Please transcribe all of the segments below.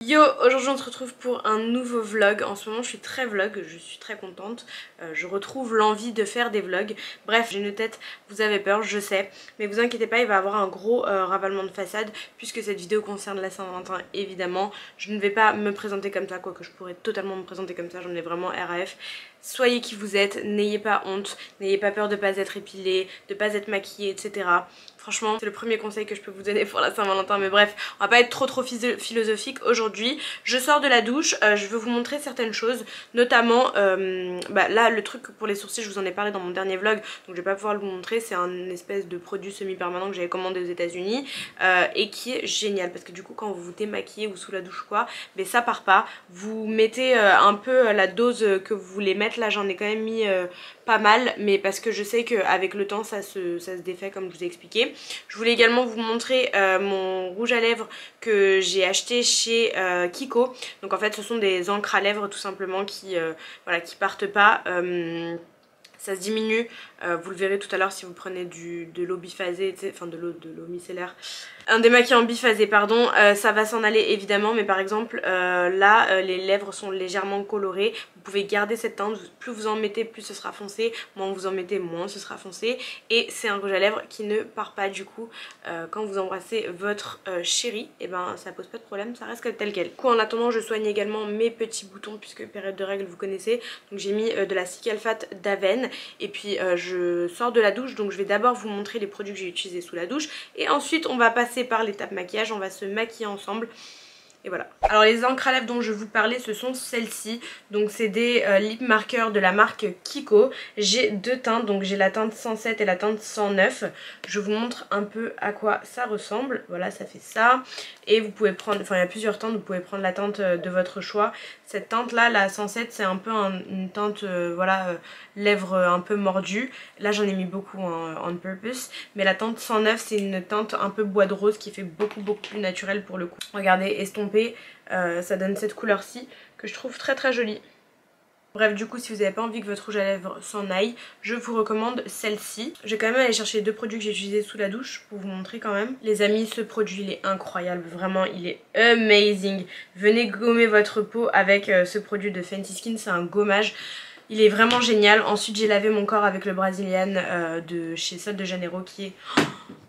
Yo, aujourd'hui on se retrouve pour un nouveau vlog. En ce moment je suis très vlog, je suis très contente. Je retrouve l'envie de faire des vlogs. Bref, j'ai une tête, vous avez peur, je sais. Mais vous inquiétez pas, il va y avoir un gros ravalement de façade puisque cette vidéo concerne la Saint-Valentin évidemment. Je ne vais pas me présenter comme ça, quoique je pourrais totalement me présenter comme ça, j'en ai vraiment RAF. Soyez qui vous êtes, n'ayez pas honte, n'ayez pas peur de pas être épilé, de pas être maquillé, etc. Franchement, c'est le premier conseil que je peux vous donner pour la Saint-Valentin. Mais bref, on va pas être trop philosophique aujourd'hui. Je sors de la douche, je veux vous montrer certaines choses. Notamment, là le truc pour les sourcils, je vous en ai parlé dans mon dernier vlog. Donc je vais pas pouvoir vous montrer, c'est un espèce de produit semi-permanent que j'avais commandé aux États-Unis et qui est génial. Parce que du coup quand vous vous démaquillez ou sous la douche ou quoi, mais ça part pas. Vous mettez un peu la dose que vous voulez mettre. Là j'en ai quand même mis pas mal, mais parce que je sais qu'avec le temps ça se défait comme je vous ai expliqué. Je voulais également vous montrer mon rouge à lèvres que j'ai acheté chez Kiko. Donc en fait ce sont des encres à lèvres tout simplement qui partent pas. Ça se diminue, vous le verrez tout à l'heure si vous prenez de l'eau biphasée, enfin de l'eau micellaire. Un démaquillant biphasé pardon, ça va s'en aller évidemment, mais par exemple là les lèvres sont légèrement colorées. Vous pouvez garder cette teinte, plus vous en mettez plus ce sera foncé, moins vous en mettez moins ce sera foncé. Et c'est un rouge à lèvres qui ne part pas du coup quand vous embrassez votre chéri, et ben ça pose pas de problème, ça reste tel quel. Du coup en attendant je soigne également mes petits boutons puisque période de règles vous connaissez. Donc j'ai mis de la Cicatrate d'Aven. Et puis je sors de la douche, donc je vais d'abord vous montrer les produits que j'ai utilisés sous la douche. Et ensuite on va passer par l'étape maquillage, on va se maquiller ensemble. Et voilà. Alors les encres à lèvres dont je vous parlais ce sont celles-ci. Donc c'est des lip markers de la marque Kiko. J'ai deux teintes, donc j'ai la teinte 107 et la teinte 109. Je vous montre un peu à quoi ça ressemble. Voilà, ça fait ça. Et vous pouvez prendre, enfin il y a plusieurs teintes, vous pouvez prendre la teinte de votre choix. Cette teinte là, la 107, c'est un peu une teinte lèvres un peu mordues. Là j'en ai mis beaucoup on purpose. Mais la teinte 109 c'est une teinte un peu bois de rose qui fait beaucoup plus naturelle pour le coup. Regardez, estompée, ça donne cette couleur-ci que je trouve très jolie. Bref, du coup, si vous n'avez pas envie que votre rouge à lèvres s'en aille, je vous recommande celle-ci. Je vais quand même aller chercher les deux produits que j'ai utilisés sous la douche pour vous montrer quand même. Les amis, ce produit, il est incroyable. Vraiment, il est amazing. Venez gommer votre peau avec ce produit de Fenty Skin. C'est un gommage. Il est vraiment génial. Ensuite, j'ai lavé mon corps avec le Brazilian de chez Sol de Janeiro qui est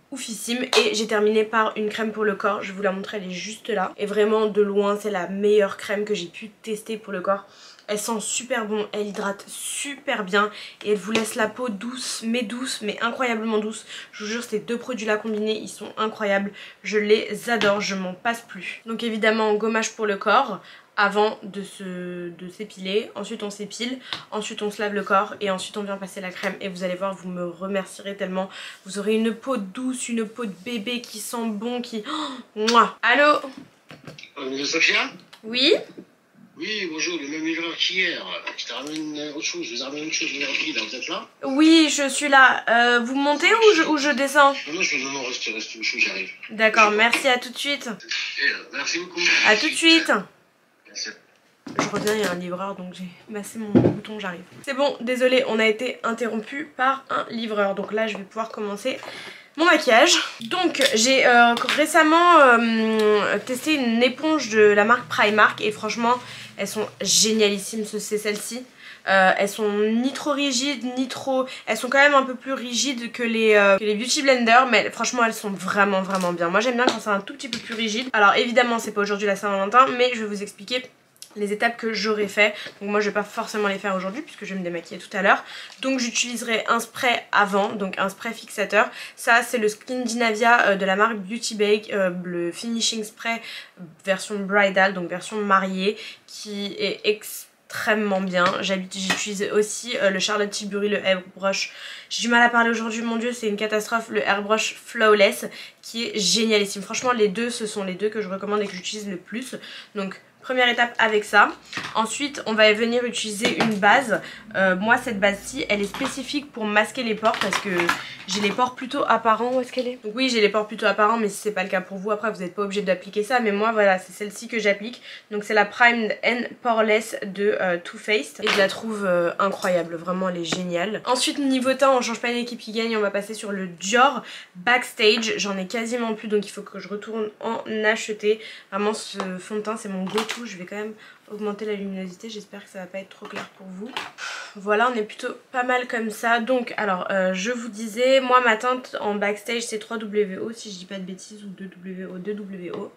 oufissime. Et j'ai terminé par une crème pour le corps. Je vous la montre, elle est juste là. Et vraiment, de loin, c'est la meilleure crème que j'ai pu tester pour le corps. Elle sent super bon, elle hydrate super bien et elle vous laisse la peau douce mais incroyablement douce. Je vous jure, ces deux produits là combinés, ils sont incroyables. Je les adore, je m'en passe plus. Donc évidemment, gommage pour le corps avant de s'épiler. Ensuite on s'épile, ensuite on se lave le corps et ensuite on vient passer la crème. Et vous allez voir, vous me remercierez tellement. Vous aurez une peau douce, une peau de bébé qui sent bon, qui... Oh, mouah. Allô Sophia? Oui? Oui, bonjour, le même livreur qu'hier. Je te ramène autre chose, je vous ramène autre chose aujourd'hui, là, vous êtes là? Oui, je suis là. Vous montez ou je descends? Non, reste où j'arrive. D'accord, merci, à tout de suite. Merci beaucoup. À tout de suite. Merci. Je reviens, il y a un livreur, donc j'ai massé mon bouton, j'arrive. C'est bon, désolé, on a été interrompu par un livreur. Donc là, je vais pouvoir commencer mon maquillage. Donc j'ai récemment testé une éponge de la marque Primark et franchement elles sont génialissimes, c'est celle-ci. Elles sont ni trop rigides ni trop... Elles sont quand même un peu plus rigides que les Beauty Blender, mais franchement elles sont vraiment bien. Moi j'aime bien quand c'est un tout petit peu plus rigide. Alors évidemment c'est pas aujourd'hui la Saint-Valentin, mais je vais vous expliquer les étapes que j'aurais fait. Donc moi je vais pas forcément les faire aujourd'hui puisque je vais me démaquiller tout à l'heure. Donc j'utiliserai un spray avant, donc un spray fixateur. Ça c'est le Skindinavia de la marque Beauty Bake, le finishing spray version bridal, donc version mariée, qui est extrêmement bien. J'utilise aussi le Charlotte Tilbury, le Airbrush. J'ai du mal à parler aujourd'hui, mon dieu, c'est une catastrophe. Le Airbrush Flawless qui est génialissime. Franchement les deux, ce sont les deux que je recommande et que j'utilise le plus. Donc première étape avec ça. Ensuite on va venir utiliser une base. Moi cette base-ci elle est spécifique pour masquer les pores parce que j'ai les pores plutôt apparents. Où est-ce qu'elle est? Donc oui, j'ai les pores plutôt apparents, mais si c'est pas le cas pour vous, après vous n'êtes pas obligé d'appliquer ça. Mais moi voilà, c'est celle-ci que j'applique. Donc c'est la Primed and Poreless de Too Faced. Et je la trouve incroyable, vraiment elle est géniale. Ensuite niveau teint, on change pas une équipe qui gagne, on va passer sur le Dior Backstage. J'en ai quasiment plus, donc il faut que je retourne en acheter. Vraiment ce fond de teint c'est mon go-to. Je vais quand même augmenter la luminosité, j'espère que ça va pas être trop clair pour vous. Voilà, on est plutôt pas mal comme ça. Donc alors je vous disais, moi ma teinte en backstage c'est 3WO si je dis pas de bêtises, ou 2WO, 2WO.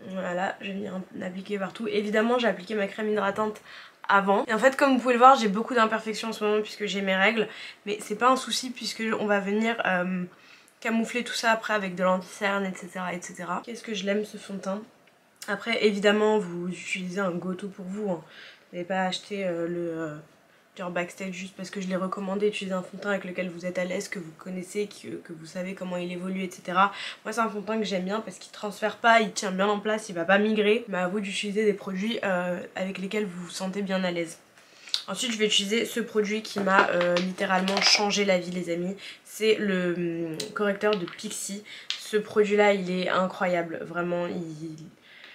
Voilà, je vais venir appliquer partout. Évidemment j'ai appliqué ma crème hydratante avant. Et en fait comme vous pouvez le voir j'ai beaucoup d'imperfections en ce moment puisque j'ai mes règles. Mais c'est pas un souci puisque on va venir camoufler tout ça après avec de l'anti-cerne, etc. etc. Qu'est-ce que je l'aime ce fond de teint. Après évidemment vous utilisez un go-to pour vous, hein. Vous n'allez pas acheter genre backstage juste parce que je l'ai recommandé. Utilisez un fond de teint avec lequel vous êtes à l'aise, que vous connaissez, que vous savez comment il évolue, etc. Moi c'est un fond de teint que j'aime bien parce qu'il transfère pas, il tient bien en place, il va pas migrer. Mais à vous d'utiliser des produits avec lesquels vous vous sentez bien à l'aise. Ensuite je vais utiliser ce produit qui m'a littéralement changé la vie les amis. C'est le correcteur de Pixi. Ce produit là il est incroyable, vraiment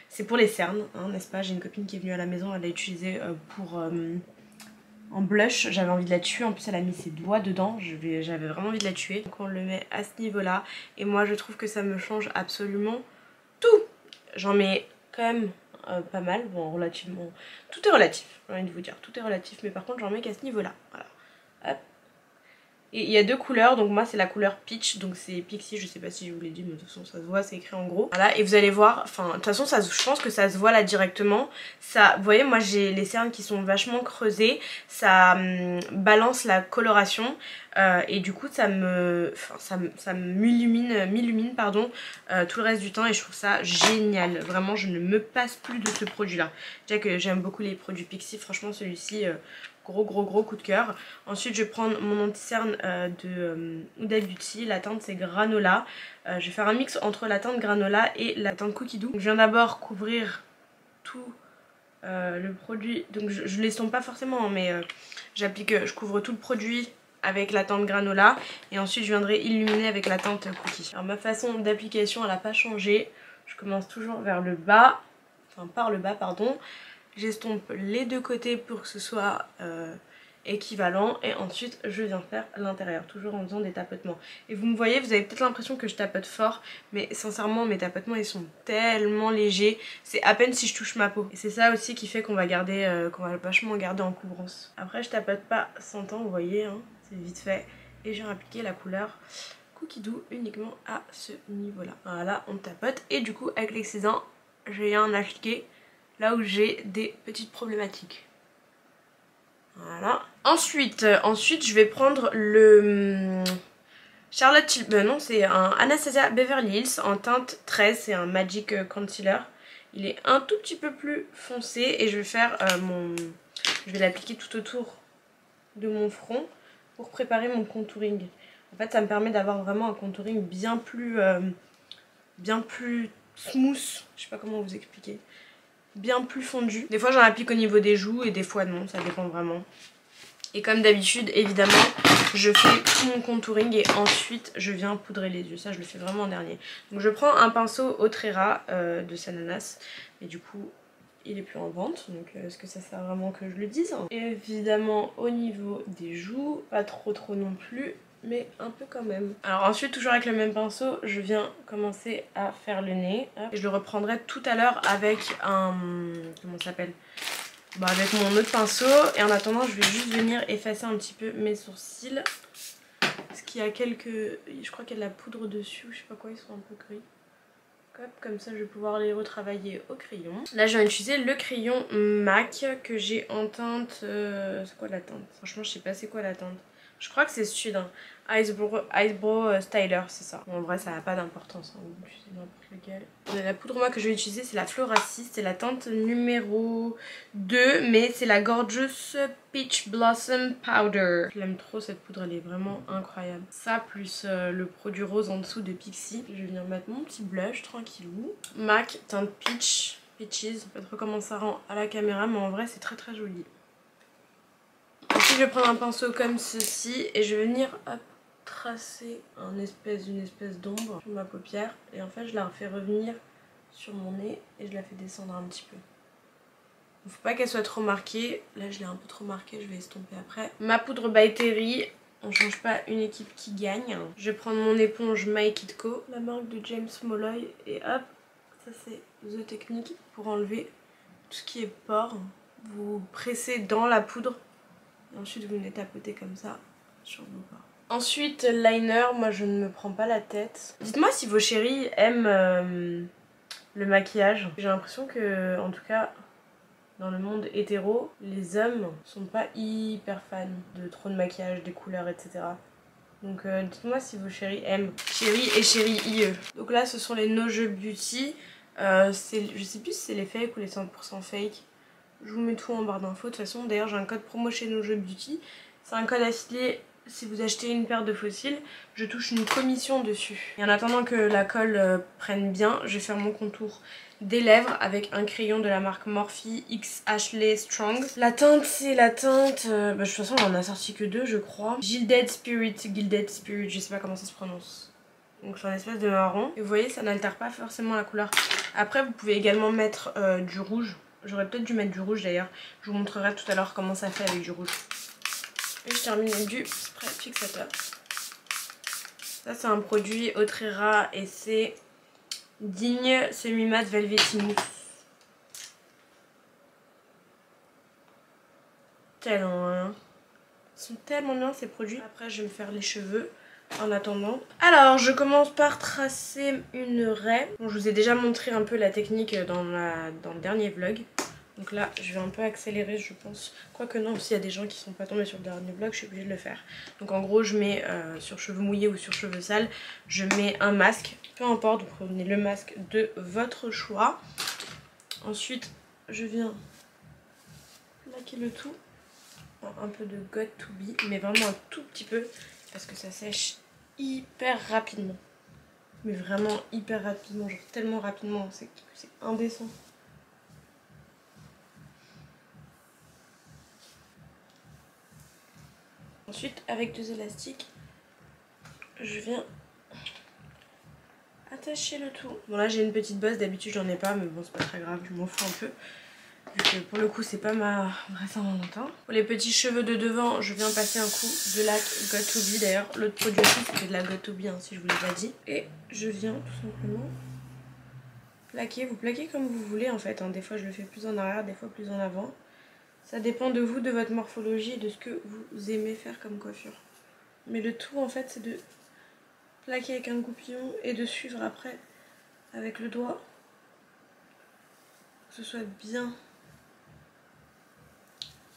c'est pour les cernes, hein, n'est-ce pas? J'ai une copine qui est venue à la maison, elle l'a utilisé pour en blush. J'avais envie de la tuer, en plus elle a mis ses doigts dedans, j'avais vraiment envie de la tuer. Donc on le met à ce niveau là et moi je trouve que ça me change absolument tout. J'en mets quand même pas mal, bon relativement, tout est relatif, j'ai envie de vous dire, tout est relatif, mais par contre j'en mets qu'à ce niveau là, voilà. Hop. Et il y a deux couleurs, donc moi c'est la couleur Peach, donc c'est Pixi, je sais pas si je vous l'ai dit, mais de toute façon ça se voit, c'est écrit en gros. Voilà, et vous allez voir, enfin de toute façon je pense que ça se voit là directement. Ça, vous voyez, moi j'ai les cernes qui sont vachement creusées, ça balance la coloration et du coup ça m'illumine pardon tout le reste du temps et je trouve ça génial. Vraiment je ne me passe plus de ce produit là. Déjà que j'aime beaucoup les produits Pixi, franchement celui-ci... gros coup de cœur. Ensuite je vais prendre mon anti-cerne de Huda Beauty, la teinte c'est Granola. Je vais faire un mix entre la teinte Granola et la teinte Cookie Doux. Donc, je viens d'abord couvrir tout le produit, donc je l'estompe pas forcément hein, mais je couvre tout le produit avec la teinte Granola et ensuite je viendrai illuminer avec la teinte Cookie. Alors ma façon d'application elle n'a pas changé, je commence toujours vers le bas, enfin par le bas pardon. J'estompe les deux côtés pour que ce soit équivalent et ensuite je viens faire l'intérieur, toujours en faisant des tapotements. Et vous me voyez, vous avez peut-être l'impression que je tapote fort, mais sincèrement mes tapotements ils sont tellement légers, c'est à peine si je touche ma peau. Et c'est ça aussi qui fait qu'on va garder, qu'on va vachement garder en couvrance. Après je tapote pas 100 ans, vous voyez, hein, c'est vite fait. Et j'ai appliqué la couleur Cookie Doux uniquement à ce niveau là. Voilà, on tapote et du coup avec l'excisant je viens appliquer là où j'ai des petites problématiques. Voilà. Ensuite je vais prendre le Charlotte Tilbury, non c'est un Anastasia Beverly Hills en teinte 13, c'est un Magic Concealer. Il est un tout petit peu plus foncé et je vais faire je vais l'appliquer tout autour de mon front pour préparer mon contouring. En fait ça me permet d'avoir vraiment un contouring bien plus smooth, je sais pas comment vous expliquer. Bien plus fondu. Des fois j'en applique au niveau des joues et des fois non, ça dépend vraiment. Et comme d'habitude évidemment je fais tout mon contouring et ensuite je viens poudrer les yeux. Ça je le fais vraiment en dernier. Donc je prends un pinceau Otrera de Sananas et du coup il est plus en vente. Donc est-ce que ça sert vraiment que je le dise? Évidemment au niveau des joues, pas trop non plus, mais un peu quand même. Alors ensuite toujours avec le même pinceau je viens commencer à faire le nez. Hop. Et je le reprendrai tout à l'heure avec un... comment ça s'appelle? Bah avec mon autre pinceau. Et en attendant je vais juste venir effacer un petit peu mes sourcils. Parce qu'il y a quelques... je crois qu'il y a de la poudre dessus, je sais pas quoi, ils sont un peu gris. Hop, comme ça je vais pouvoir les retravailler au crayon. Là je vais utiliser le crayon MAC que j'ai en teinte... c'est quoi la teinte? Franchement je sais pas c'est quoi la teinte. Je crois que c'est Sud, hein. Eyebrow Styler, c'est ça. Bon, en vrai ça n'a pas d'importance, hein. J'utilise n'importe lequel. La poudre moi que je vais utiliser c'est la Floracis, c'est la teinte numéro 2, mais c'est la Gorgeous Peach Blossom Powder. Je l'aime trop cette poudre, elle est vraiment incroyable. Ça plus le produit rose en dessous de Pixi. Je vais venir mettre mon petit blush tranquillou. MAC teinte Peach, Peaches, pas trop comment ça rend à la caméra, mais en vrai c'est très joli. Ensuite je vais prendre un pinceau comme ceci et je vais venir hop, tracer une espèce d'ombre sur ma paupière et en fait je la fais revenir sur mon nez et je la fais descendre un petit peu. Il faut pas qu'elle soit trop marquée, là je l'ai un peu trop marquée, je vais estomper après. Ma poudre by Terry on change pas une équipe qui gagne. Je vais prendre mon éponge Make It Co, la marque de James Molloy, et hop, ça c'est The Technique pour enlever tout ce qui est pores. Vous pressez dans la poudre et ensuite vous venez tapoter comme ça sur vos pores. Ensuite, liner, moi je ne me prends pas la tête. Dites-moi si vos chéris aiment le maquillage. J'ai l'impression que, en tout cas, dans le monde hétéro, les hommes sont pas hyper fans de trop de maquillage, des couleurs, etc. Donc dites-moi si vos chéris aiment. Chéris et chéris IE. Donc là, ce sont les No Jeux Beauty. Je sais plus si c'est les fake ou les 100% fake. Je vous mets tout en barre d'infos. De toute façon, d'ailleurs, j'ai un code promo chez No Jeux Beauty. C'est un code affilié. Si vous achetez une paire de fossiles, je touche une commission dessus. Et en attendant que la colle prenne bien, je vais faire mon contour des lèvres avec un crayon de la marque Morphe X Ashley Strong. La teinte, c'est la teinte... de toute façon, on en a sorti que 2, je crois. Gilded Spirit, je sais pas comment ça se prononce. Donc c'est un espèce de marron. Et vous voyez, ça n'altère pas forcément la couleur. Après, vous pouvez également mettre du rouge. J'aurais peut-être dû mettre du rouge d'ailleurs. Je vous montrerai tout à l'heure comment ça fait avec du rouge. Et je termine avec du spray fixateur. Ça c'est un produit Autrera et c'est Digne Semi-Mat Velvety Mousse. Tellement bien. Ils sont tellement bien ces produits. Après je vais me faire les cheveux en attendant. Alors je commence par tracer une raie. Bon, je vous ai déjà montré un peu la technique dans le dernier vlog. Donc là, je vais un peu accélérer, je pense. Quoique non, s'il y a des gens qui sont pas tombés sur le dernier vlog, je suis obligée de le faire. Donc en gros, je mets sur cheveux mouillés ou sur cheveux sales, je mets un masque. Peu importe, vous prenez le masque de votre choix. Ensuite, je viens plaquer le tout. Un peu de Got To Be, mais vraiment un tout petit peu, parce que ça sèche hyper rapidement. Mais vraiment hyper rapidement, genre tellement rapidement, c'est indécent. Ensuite, avec 2 élastiques, je viens attacher le tout. Bon là j'ai une petite bosse, d'habitude j'en ai pas, mais bon c'est pas très grave, je m'en fous un peu. Vu que pour le coup c'est pas ma vraie Saint-Valentin. Pour les petits cheveux de devant, je viens passer un coup de la Got To Be. D'ailleurs l'autre produit aussi c'était de la Got To Be hein, si je vous l'ai pas dit. Et je viens tout simplement plaquer, vous plaquez comme vous voulez en fait. Hein. Des fois je le fais plus en arrière, des fois plus en avant. Ça dépend de vous, de votre morphologie et de ce que vous aimez faire comme coiffure. Mais le tout en fait c'est de plaquer avec un goupillon et de suivre après avec le doigt. Que ce soit bien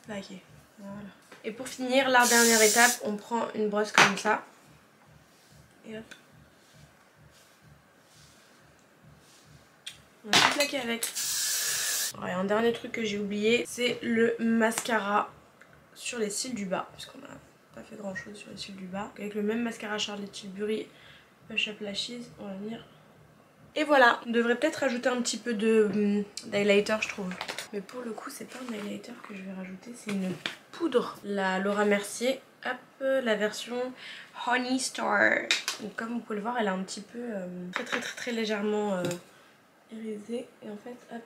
plaqué. Voilà. Et pour finir, la dernière étape, on prend une brosse comme ça. Et hop. On va tout plaquer avec. Alors, et un dernier truc que j'ai oublié, c'est le mascara sur les cils du bas, puisqu'on n'a pas fait grand chose sur les cils du bas. Avec le même mascara Charlotte Tilbury Push Up Lashes, on va venir. Et voilà, on devrait peut-être rajouter un petit peu d'highlighter je trouve. Mais pour le coup c'est pas un highlighter que je vais rajouter, c'est une poudre. La Laura Mercier, hop, la version Honey Star. Donc comme vous pouvez le voir elle est un petit peu très légèrement irisée. Et en fait hop.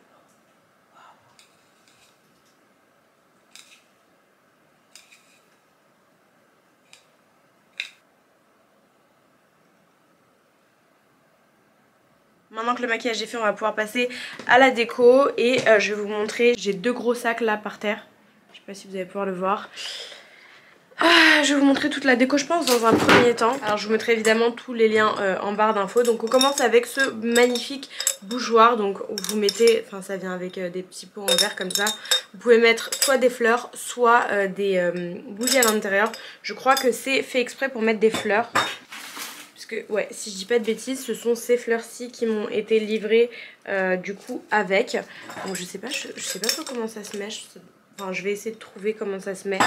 Maintenant que le maquillage est fait, on va pouvoir passer à la déco et je vais vous montrer, j'ai 2 gros sacs là par terre. Je sais pas si vous allez pouvoir le voir. Je vais vous montrer toute la déco je pense dans un premier temps. Alors je vous mettrai évidemment tous les liens en barre d'infos. Donc on commence avec ce magnifique bougeoir. Donc vous mettez, enfin ça vient avec des petits pots en verre comme ça. Vous pouvez mettre soit des fleurs, soit des bougies à l'intérieur. Je crois que c'est fait exprès pour mettre des fleurs. Ouais, si je dis pas de bêtises, ce sont ces fleurs-ci qui m'ont été livrées du coup avec. Donc je sais pas trop comment ça se met. Enfin, je vais essayer de trouver comment ça se met.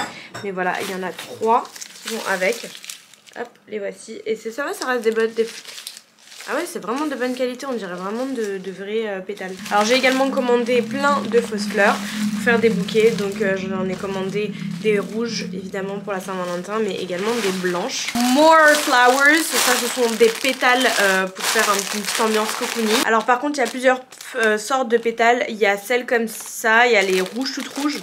Mais voilà, il y en a 3 qui vont avec. Hop, les voici. Et c'est ça va, ça reste des bonnes... Ah ouais, c'est vraiment de bonne qualité, on dirait vraiment de vrais pétales. Alors j'ai également commandé plein de fausses fleurs pour faire des bouquets. Donc j'en ai commandé des rouges évidemment pour la Saint-Valentin, mais également des blanches. More flowers, ça ce sont des pétales pour faire une petite ambiance cocooning. Alors par contre il y a plusieurs sortes de pétales. Il y a celles comme ça, il y a les rouges toutes rouges.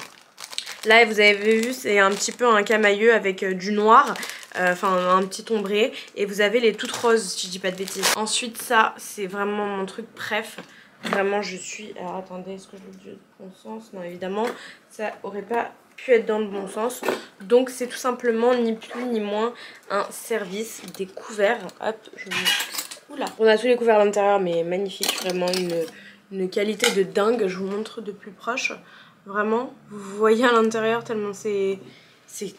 Là vous avez vu c'est un petit peu un camailleux avec du noir. enfin un petit ombré. Et vous avez les toutes roses si je dis pas de bêtises. Ensuite ça c'est vraiment mon truc préf. Vraiment je suis... Alors attendez, est-ce que je le dis dans le bon sens? Non évidemment ça aurait pas pu être dans le bon sens. Donc c'est tout simplement ni plus ni moins un service des couverts. Hop, je vous... Oula. On a tous les couverts à l'intérieur mais magnifique, vraiment une qualité de dingue. Je vous montre de plus proche. Vraiment, vous voyez à l'intérieur tellement c'est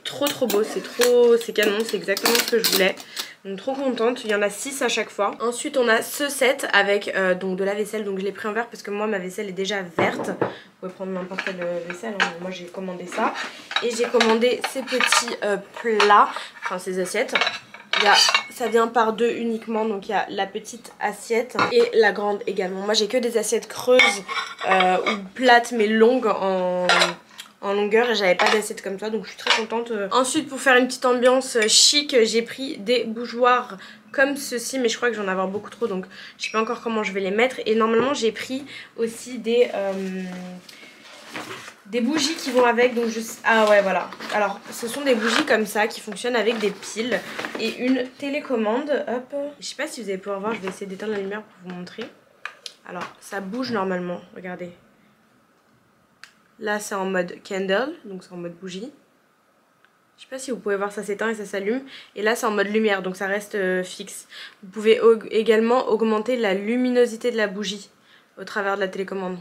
trop beau, c'est canon, c'est exactement ce que je voulais. Donc trop contente, il y en a 6 à chaque fois. Ensuite on a ce set avec donc de la vaisselle, donc je l'ai pris en vert parce que moi ma vaisselle est déjà verte. Vous pouvez prendre n'importe quelle vaisselle, hein. Moi j'ai commandé ça. Et j'ai commandé ces petits plats, enfin ces assiettes. Ça vient par deux uniquement, donc il y a la petite assiette et la grande également. Moi j'ai que des assiettes creuses ou plates mais longues en longueur et j'avais pas d'assiette comme ça, donc je suis très contente. Ensuite pour faire une petite ambiance chic, j'ai pris des bougeoirs comme ceci, mais je crois que j'en ai avoir beaucoup trop, donc je sais pas encore comment je vais les mettre. Et normalement j'ai pris aussi des bougies qui vont avec, donc ah ouais voilà. Alors ce sont des bougies comme ça qui fonctionnent avec des piles et une télécommande. Hop, je sais pas si vous allez pouvoir voir, je vais essayer d'éteindre la lumière pour vous montrer. Alors ça bouge normalement, regardez. Là c'est en mode candle, donc c'est en mode bougie. Je sais pas si vous pouvez voir, ça s'éteint et ça s'allume. Et là c'est en mode lumière, donc ça reste fixe. Vous pouvez également augmenter la luminosité de la bougie au travers de la télécommande.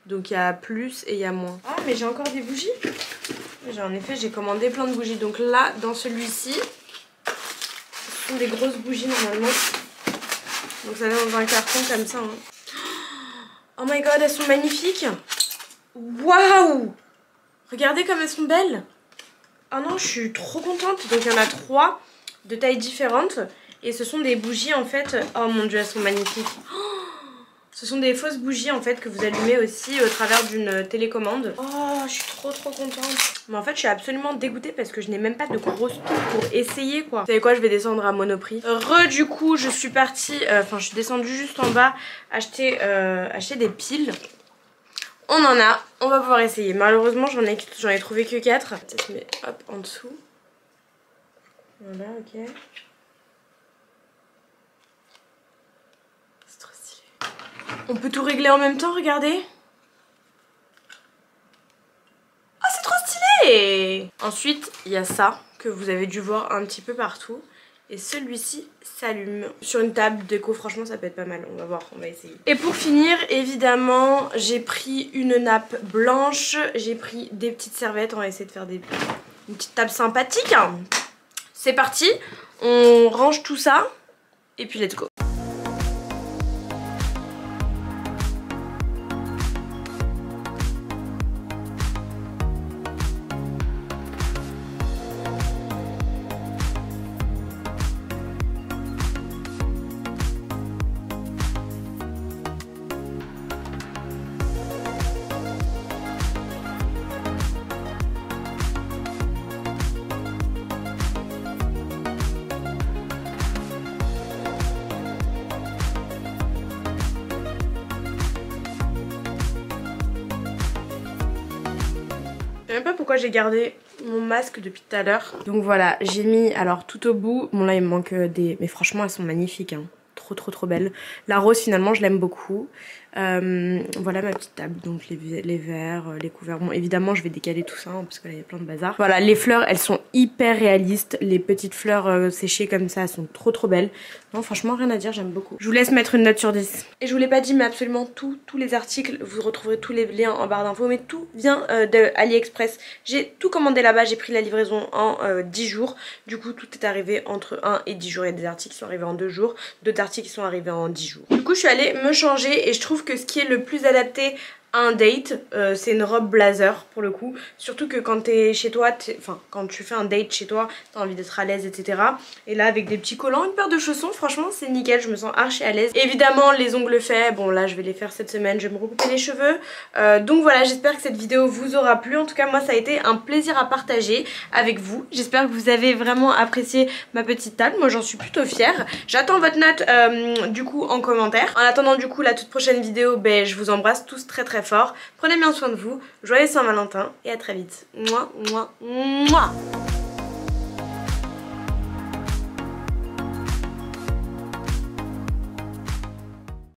Donc il y a plus et il y a moins. Ah mais j'ai encore des bougies. En effet j'ai commandé plein de bougies. Donc là dans celui-ci, ce sont des grosses bougies normalement. Donc ça vient dans un carton comme ça. Hein. Oh my god, elles sont magnifiques. Waouh! Regardez comme elles sont belles. Oh non, je suis trop contente. Donc il y en a 3 de tailles différentes. Et ce sont des bougies en fait. Oh mon dieu, elles sont magnifiques. Ce sont des fausses bougies en fait que vous allumez aussi au travers d'une télécommande. Oh, je suis trop contente. Mais en fait, je suis absolument dégoûtée parce que je n'ai même pas de grosses touches pour essayer quoi. Vous savez quoi, je vais descendre à Monoprix. Du coup, je suis partie, enfin je suis descendue juste en bas acheter des piles. On en a, on va pouvoir essayer. Malheureusement, j'en ai trouvé que 4. Peut-être mais hop en dessous. Voilà, ok. C'est trop stylé. On peut tout régler en même temps, regardez. Oh, c'est trop stylé! Ensuite, il y a ça que vous avez dû voir un petit peu partout. Et celui-ci s'allume sur une table déco, franchement ça peut être pas mal, on va voir, on va essayer. Et pour finir, évidemment, j'ai pris une nappe blanche, j'ai pris des petites serviettes, on va essayer de faire une petite table sympathique. C'est parti, on range tout ça et puis let's go. Je sais même pas pourquoi j'ai gardé mon masque depuis tout à l'heure. Donc voilà, j'ai mis alors tout au bout. Bon là il me manque des... Mais franchement elles sont magnifiques hein. Trop belles. La rose finalement je l'aime beaucoup. Voilà ma petite table, donc les verres, les couverts. Bon évidemment je vais décaler tout ça hein, parce que là il y a plein de bazar. Voilà, les fleurs elles sont hyper réalistes. Les petites fleurs séchées comme ça elles sont trop belles. Non franchement rien à dire, j'aime beaucoup. Je vous laisse mettre une note sur 10. Et je vous l'ai pas dit mais absolument tous les articles, vous retrouverez tous les liens en barre d'infos. Mais tout vient de AliExpress. J'ai tout commandé là-bas, j'ai pris la livraison en 10 jours. Du coup tout est arrivé entre 1 et 10 jours. Il y a des articles qui sont arrivés en 2 jours, d'autres articles qui sont arrivés en 10 jours. Du coup je suis allée me changer et je trouve que ce qui est le plus adapté à un date, c'est une robe blazer pour le coup. Surtout que quand t'es chez toi, enfin quand tu fais un date chez toi, t'as envie d'être à l'aise etc. Et là avec des petits collants, une paire de chaussons, franchement c'est nickel, je me sens archi à l'aise. Évidemment les ongles faits, bon là je vais les faire cette semaine, je vais me recouper les cheveux. Donc voilà, j'espère que cette vidéo vous aura plu. En tout cas moi ça a été un plaisir à partager avec vous. J'espère que vous avez vraiment apprécié ma petite table, moi j'en suis plutôt fière. J'attends votre note du coup en commentaire. En attendant du coup la toute prochaine vidéo, ben, je vous embrasse tous très fort. Prenez bien soin de vous, joyeux Saint-Valentin et à très vite. Mouah, mouah, mouah.